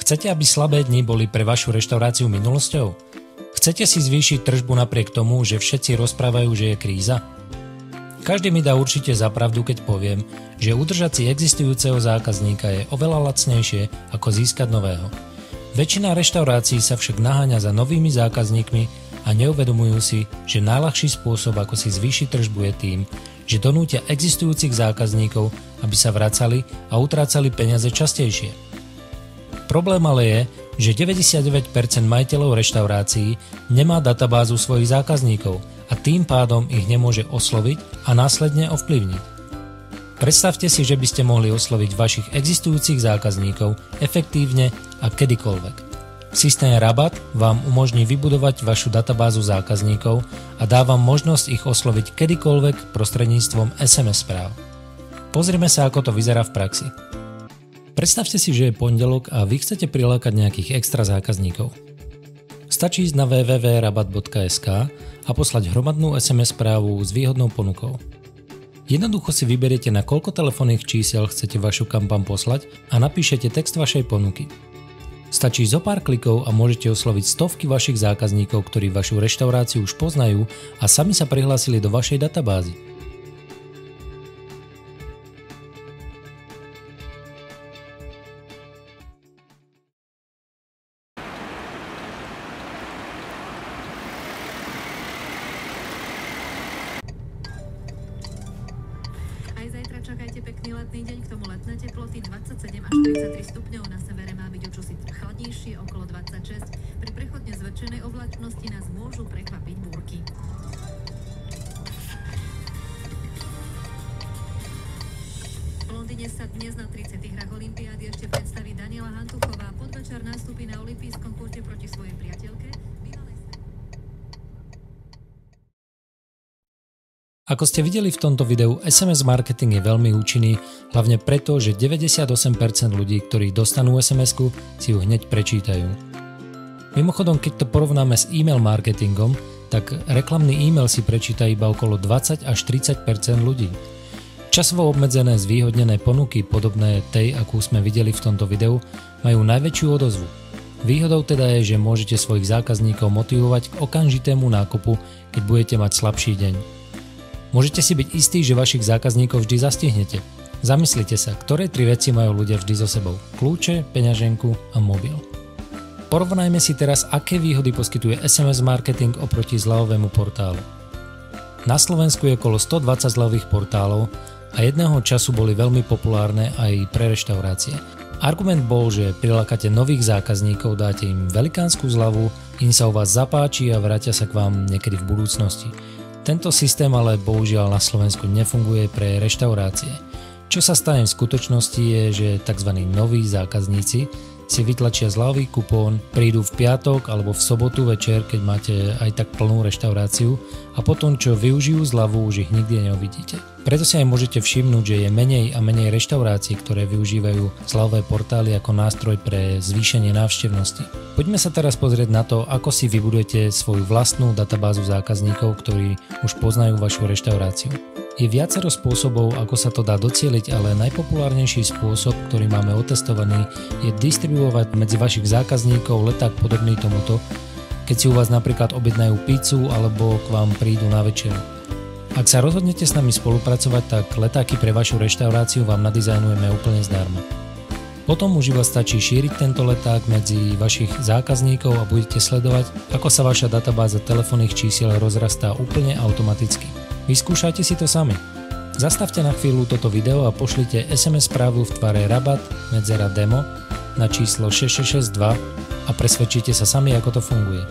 Chcete, aby slabé dni boli pre vašu reštauráciu minulosťou? Chcete si zvýšiť tržbu napriek tomu, že všetci rozprávajú, že je kríza? Každý mi dá určite za pravdu, keď poviem, že udržať si existujúceho zákazníka je oveľa lacnejšie ako získať nového. Väčšina reštaurácií sa však naháňa za novými zákazníkmi a neuvedomujú si, že najľahší spôsob, ako si zvýšiť tržbu, je tým, že donútia existujúcich zákazníkov, aby sa vracali a utrácali peniaze častejšie. Problém ale je, že 99% majiteľov reštaurácií nemá databázu svojich zákazníkov a tým pádom ich nemôže osloviť a následne ovplyvniť. Predstavte si, že by ste mohli osloviť vašich existujúcich zákazníkov efektívne a kedykoľvek. Systém Rabat vám umožní vybudovať vašu databázu zákazníkov a dá vám možnosť ich osloviť kedykoľvek prostredníctvom SMS správ. Pozrime sa, ako to vyzerá v praxi. Predstavte si, že je pondelok a vy chcete prilákať nejakých extra zákazníkov. Stačí ísť na www.rabat.sk a poslať hromadnú SMS správu s výhodnou ponukou. Jednoducho si vyberiete, na koľko telefónnych čísel chcete vašu kampaň poslať a napíšete text vašej ponuky. Stačí zo pár klikov a môžete osloviť stovky vašich zákazníkov, ktorí vašu reštauráciu už poznajú a sami sa prihlásili do vašej databázy. Aj zajtra čakajte pekný letný deň, k tomu letné teploty 27 až 33 stupňov, na severe má byť o čosi chladnejšie, okolo 26. Pri prechodne zväčšenej oblačnosti nás môžu prekvapiť búrky. V Londýne sa dnes na 30. hrách olympiády ešte predstaví Daniela Hantuchová. Podvečer nastúpi na olympijskom kurte proti svojej priateľke. Ako ste videli v tomto videu, SMS marketing je veľmi účinný, hlavne preto, že 98% ľudí, ktorí dostanú SMS-ku, si ju hneď prečítajú. Mimochodom, keď to porovnáme s e-mail marketingom, tak reklamný e-mail si prečíta iba okolo 20 až 30% ľudí. Časovo obmedzené zvýhodnené ponuky, podobné tej, akú sme videli v tomto videu, majú najväčšiu odozvu. Výhodou teda je, že môžete svojich zákazníkov motivovať k okamžitému nákupu, keď budete mať slabší deň. Môžete si byť istí, že vašich zákazníkov vždy zastihnete. Zamyslite sa, ktoré 3 veci majú ľudia vždy so sebou. Kľúče, peňaženku a mobil. Porovnajme si teraz, aké výhody poskytuje SMS marketing oproti zľavovému portálu. Na Slovensku je okolo 120 zľavových portálov a jedného času boli veľmi populárne aj pre reštaurácie. Argument bol, že prilákate nových zákazníkov, dáte im velikánsku zľavu, im sa u vás zapáči a vrátia sa k vám niekedy v budúcnosti. Tento systém ale bohužiaľ na Slovensku nefunguje pre reštaurácie. Čo sa stane v skutočnosti je, že tzv. Noví zákazníci si vytlačia zľavový kupón, prídu v piatok alebo v sobotu večer, keď máte aj tak plnú reštauráciu a potom čo využijú zľavu, už ich nikdy neuvidíte. Preto si aj môžete všimnúť, že je menej a menej reštaurácií, ktoré využívajú zľavové portály ako nástroj pre zvýšenie návštevnosti. Poďme sa teraz pozrieť na to, ako si vybudujete svoju vlastnú databázu zákazníkov, ktorí už poznajú vašu reštauráciu. Je viacero spôsobov, ako sa to dá docieliť, ale najpopulárnejší spôsob, ktorý máme otestovaný, je distribuovať medzi vašich zákazníkov leták podobný tomuto, keď si u vás napríklad objednajú pizzu alebo k vám prídu na večeru. Ak sa rozhodnete s nami spolupracovať, tak letáky pre vašu reštauráciu vám nadizajnujeme úplne zdarma. Potom už iba stačí šíriť tento leták medzi vašich zákazníkov a budete sledovať, ako sa vaša databáza telefónnych čísiel rozrastá úplne automaticky. Vyskúšajte si to sami. Zastavte na chvíľu toto video a pošlite SMS správu v tvare Rabat _ demo na číslo 6662 a presvedčite sa sami, ako to funguje.